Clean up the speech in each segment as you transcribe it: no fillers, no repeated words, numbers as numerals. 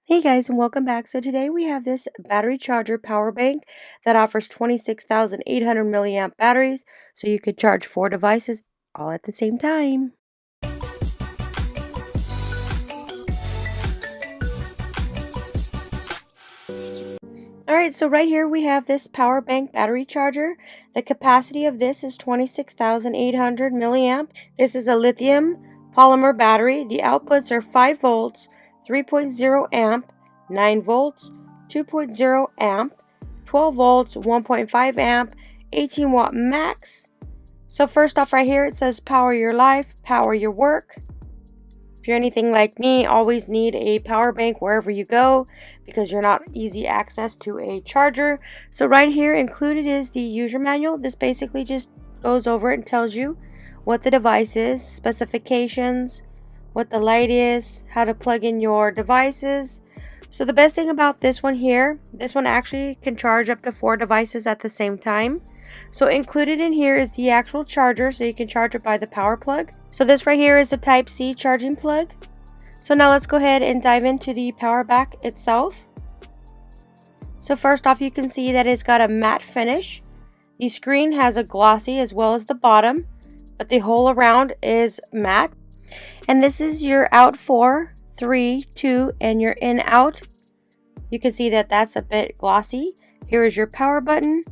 Hey guys, and welcome back. So today we have this battery charger power bank that offers 26,800 milliamp batteries, so you could charge 4 devices all at the same time. Alright, so right here we have this power bank battery charger. The capacity of this is 26,800 milliamp. This is a lithium polymer battery. The outputs are 5 volts, 3.0 amp, 9 volts, 2.0 amp, 12 volts, 1.5 amp, 18 watt max. So first off right here it says power your life, power your work. If you're anything like me, always need a power bank wherever you go because you're not easy access to a charger. So right here included is the user manual. This basically just goes over it and tells you what the device is, specifications, what the light is, how to plug in your devices. So the best thing about this one here, this one actually can charge up to 4 devices at the same time. So included in here is the actual charger, so you can charge it by the power plug. So this right here is a Type-C charging plug. So now let's go ahead and dive into the power back itself. So first off, you can see that it's got a matte finish. The screen has a glossy as well as the bottom, but the whole around is matte. And this is your out 4, 3, 2, and your in out. You can see that that's a bit glossy. Here is your power button.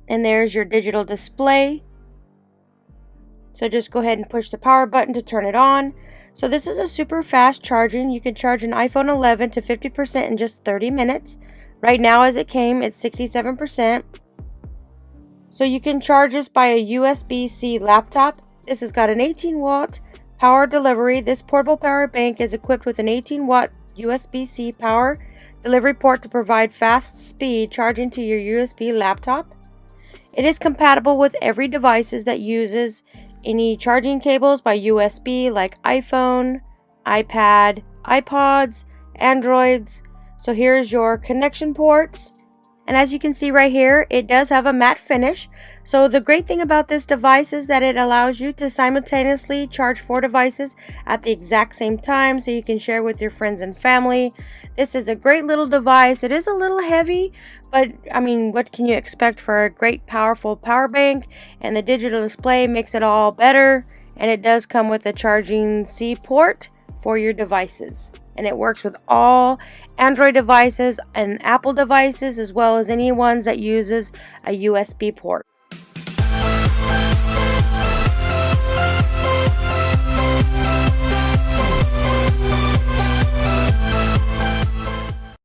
And there's your digital display. So just go ahead and push the power button to turn it on. So this is a super fast charging. You can charge an iPhone 11 to 50% in just 30 minutes. Right now as it came, it's 67%. So you can charge this by a USB-C laptop. This has got an 18 watt power delivery. This portable power bank is equipped with an 18 watt USB-C power delivery port to provide fast speed charging to your USB laptop. It is compatible with every device that uses any charging cables by USB like iPhone, iPad, iPods, Androids. So here's your connection ports. And as you can see right here, it does have a matte finish. So the great thing about this device is that it allows you to simultaneously charge 4 devices at the exact same time so you can share with your friends and family. This is a great little device. It is a little heavy, but I mean, what can you expect for a great powerful power bank? And the digital display makes it all better. And it does come with a charging C port for your devices. And it works with all Android devices and Apple devices as well as any ones that uses a USB port.